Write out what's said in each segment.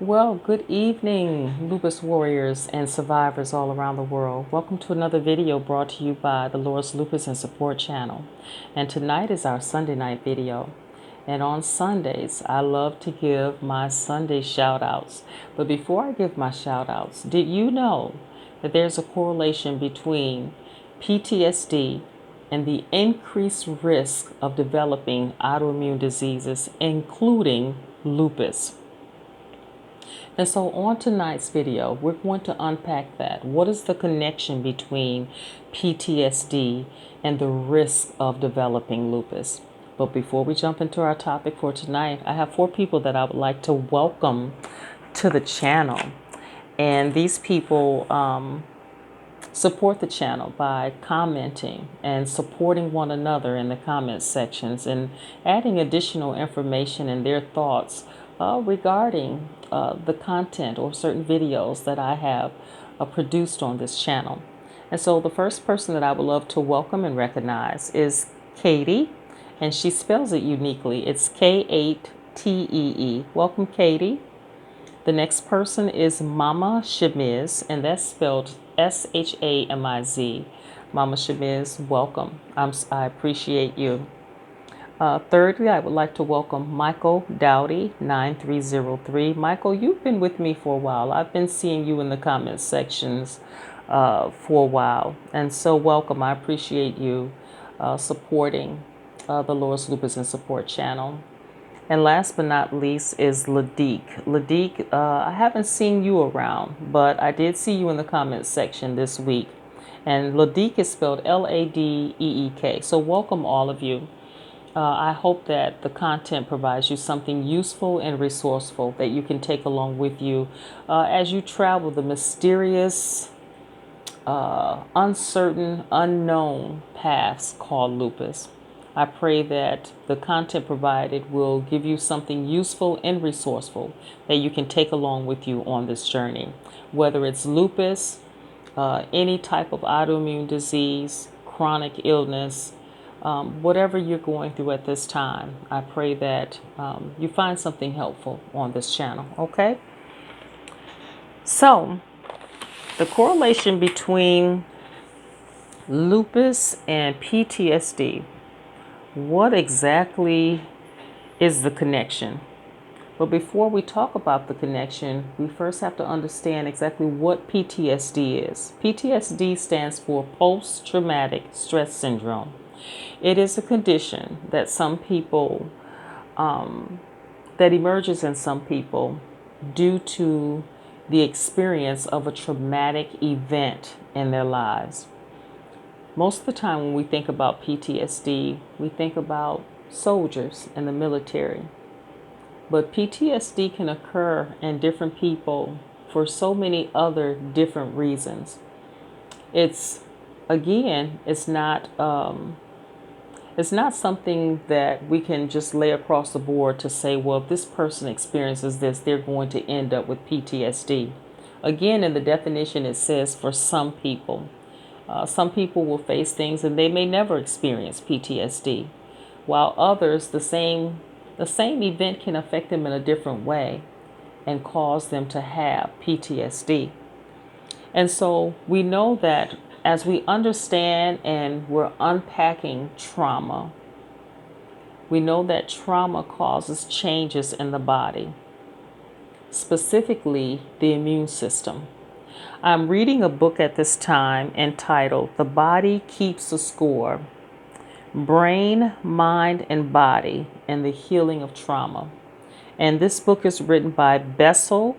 Well, good evening, Lupus warriors and survivors all around the world. Welcome to another video brought to you by the Lord's Lupus and Support channel. And tonight is our Sunday night video. And on Sundays, I love to give my Sunday shout outs. But before I give my shout outs, did you know that there's a correlation between PTSD and the increased risk of developing autoimmune diseases, including lupus? And so on tonight's video, we're going to unpack that. What is the connection between PTSD and the risk of developing lupus? But before we jump into our topic for tonight, I have 4 people that I would like to welcome to the channel. And these people support the channel by commenting and supporting one another in the comment sections and adding additional information and their thoughts regarding the content or certain videos that I have produced on this channel. And so the first person that I would love to welcome and recognize is Katie, and she spells it uniquely. It's K8TEE. Welcome, Katie. The next person is Mama Shamiz, and that's spelled Shamiz. Mama Shamiz, welcome. I appreciate you. Thirdly, I would like to welcome Michael Dowdy 9303. Michael, you've been with me for a while. I've been seeing you in the comment sections for a while. And so welcome. I appreciate you supporting the Lord's Lupus and Support channel. And last but not least is Ladik. Ladik, I haven't seen you around, but I did see you in the comment section this week. And Ladik is spelled Ladeek. So welcome all of you. I hope that the content provides you something useful and resourceful that you can take along with you as you travel the mysterious, uncertain, unknown paths called lupus. I pray that the content provided will give you something useful and resourceful that you can take along with you on this journey. Whether it's lupus, any type of autoimmune disease, chronic illness, whatever you're going through at this time, I pray that you find something helpful on this channel, okay? So, the correlation between lupus and PTSD. What exactly is the connection? But before we talk about the connection, we first have to understand exactly what PTSD is. PTSD stands for post-traumatic stress syndrome. It is a condition that some people, that emerges in some people due to the experience of a traumatic event in their lives. Most of the time when we think about PTSD, we think about soldiers in the military. But PTSD can occur in different people for so many other different reasons. It's not something that we can just lay across the board to say, well, if this person experiences this, they're going to end up with PTSD. Again, in the definition, it says for some people. Some people will face things and they may never experience PTSD, while others, the same event can affect them in a different way and cause them to have PTSD. And so we know that as we understand and we're unpacking trauma, we know that trauma causes changes in the body, specifically the immune system. I'm reading a book at this time entitled The Body Keeps a Score: Brain, Mind, and Body and the Healing of Trauma. And this book is written by Bessel,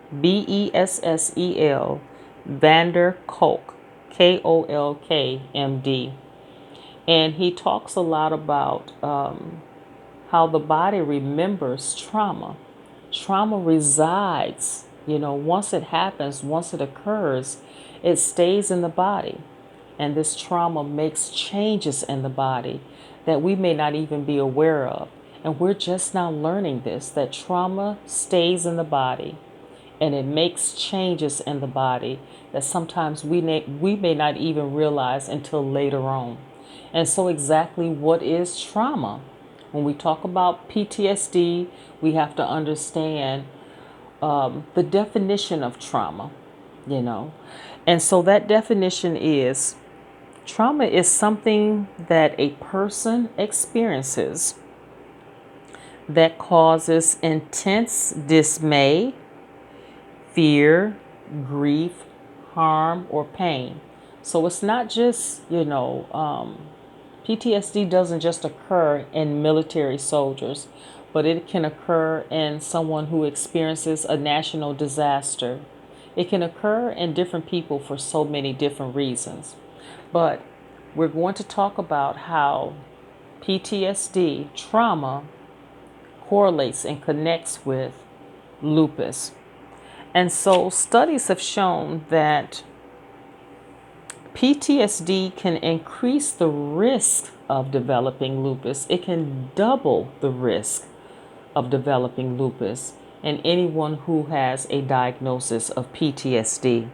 Bessel, Vander Kolk, Kolk, MD. And he talks a lot about how the body remembers trauma. Trauma resides. Once it happens, once it occurs, it stays in the body. And this trauma makes changes in the body that we may not even be aware of. And we're just now learning this, that trauma stays in the body and it makes changes in the body that sometimes we may not even realize until later on. And so exactly what is trauma? When we talk about PTSD, we have to understand the definition of trauma, you know. And so that definition is trauma is something that a person experiences that causes intense dismay, fear, grief, harm, or pain. So it's not just, PTSD doesn't just occur in military soldiers, but it can occur in someone who experiences a national disaster. It can occur in different people for so many different reasons. But we're going to talk about how PTSD, trauma, correlates and connects with lupus. And so studies have shown that PTSD can increase the risk of developing lupus. It can double the risk of developing lupus in anyone who has a diagnosis of PTSD.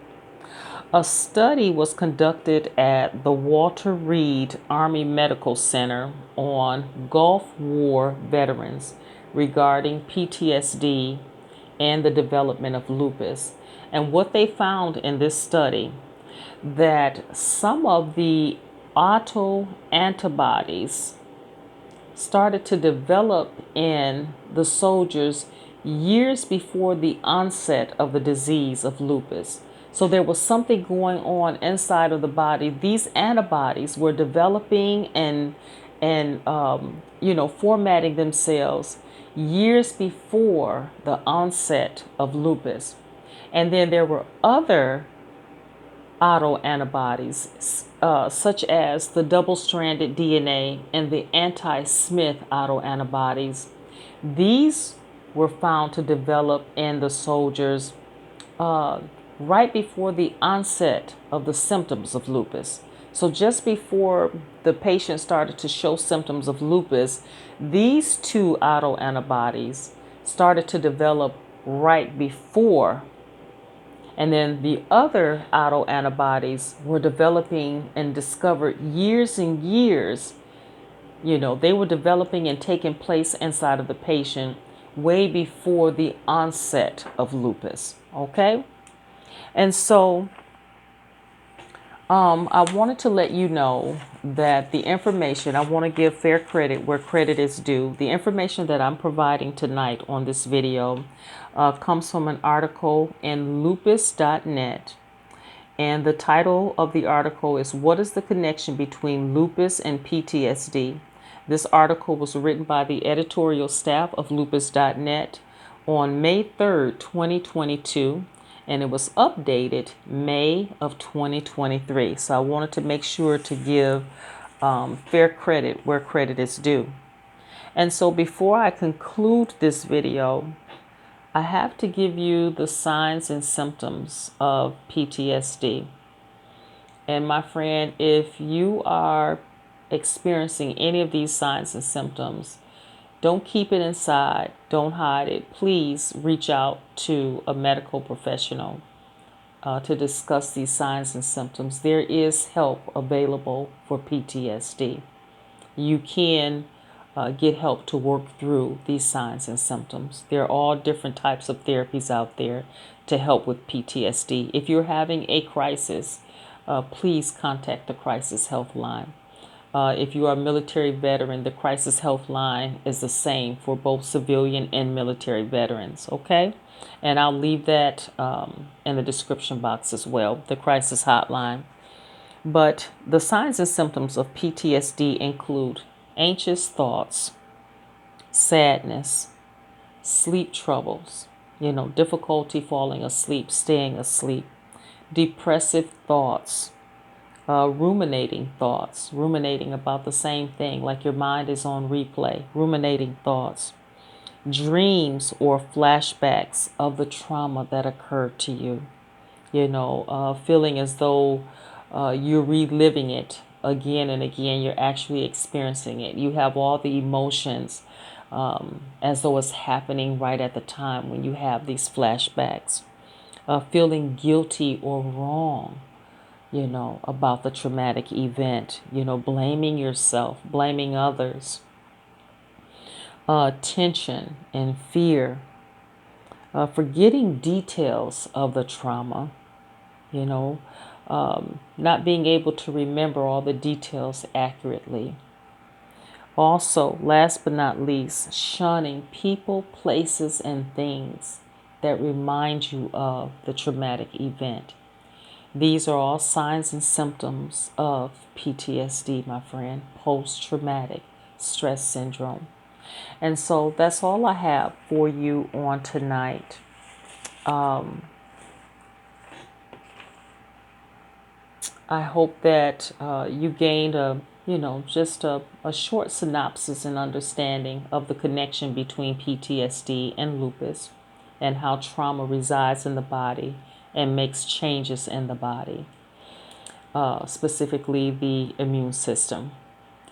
A study was conducted at the Walter Reed Army Medical Center on Gulf War veterans regarding PTSD and the development of lupus. And what they found in this study, that some of the autoantibodies started to develop in the soldiers years before the onset of the disease of lupus. So there was something going on inside of the body. These antibodies were developing and formatting themselves years before the onset of lupus. And then there were other autoantibodies, such as the double-stranded DNA and the anti-Smith autoantibodies. These were found to develop in the soldiers right before the onset of the symptoms of lupus. So just before the patient started to show symptoms of lupus, these two autoantibodies started to develop right before. And then the other autoantibodies were developing and discovered years and years. They were developing and taking place inside of the patient way before the onset of lupus. Okay? And so I wanted to let you know that the information, I want to give fair credit where credit is due. The information that I'm providing tonight on this video comes from an article in lupus.net. And the title of the article is, "What is the connection between lupus and PTSD?" This article was written by the editorial staff of lupus.net on May 3rd, 2022. And it was updated May of 2023. So I wanted to make sure to give fair credit where credit is due. And so before I conclude this video, I have to give you the signs and symptoms of PTSD. And my friend, if you are experiencing any of these signs and symptoms, don't keep it inside. Don't hide it. Please reach out to a medical professional to discuss these signs and symptoms. There is help available for PTSD. You can get help to work through these signs and symptoms. There are all different types of therapies out there to help with PTSD. If you're having a crisis, please contact the Crisis Health Line. If you are a military veteran, the Crisis Health Line is the same for both civilian and military veterans, okay? And I'll leave that in the description box as well, the Crisis Hotline. But the signs and symptoms of PTSD include anxious thoughts, sadness, sleep troubles, difficulty falling asleep, staying asleep, depressive thoughts, ruminating thoughts, ruminating about the same thing, like your mind is on replay, ruminating thoughts, dreams or flashbacks of the trauma that occurred to you, feeling as though you're reliving it again and again, you're actually experiencing it. You have all the emotions as though it's happening right at the time when you have these flashbacks, feeling guilty or wrong, about the traumatic event, blaming yourself, blaming others, tension and fear, forgetting details of the trauma, not being able to remember all the details accurately. Also, last but not least, shunning people, places, and things that remind you of the traumatic event. These are all signs and symptoms of PTSD, my friend, post-traumatic stress syndrome. And so that's all I have for you on tonight. I hope that you gained just a short synopsis and understanding of the connection between PTSD and lupus and how trauma resides in the body and makes changes in the body, specifically the immune system.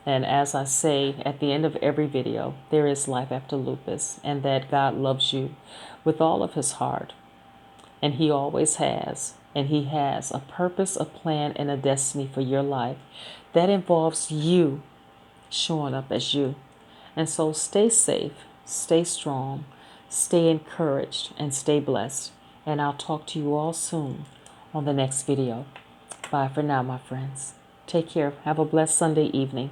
And as I say at the end of every video, there is life after lupus, and that God loves you with all of his heart. And he always has. And he has a purpose, a plan, and a destiny for your life that involves you showing up as you. And so stay safe, stay strong, stay encouraged, and stay blessed. And I'll talk to you all soon on the next video. Bye for now, my friends. Take care. Have a blessed Sunday evening.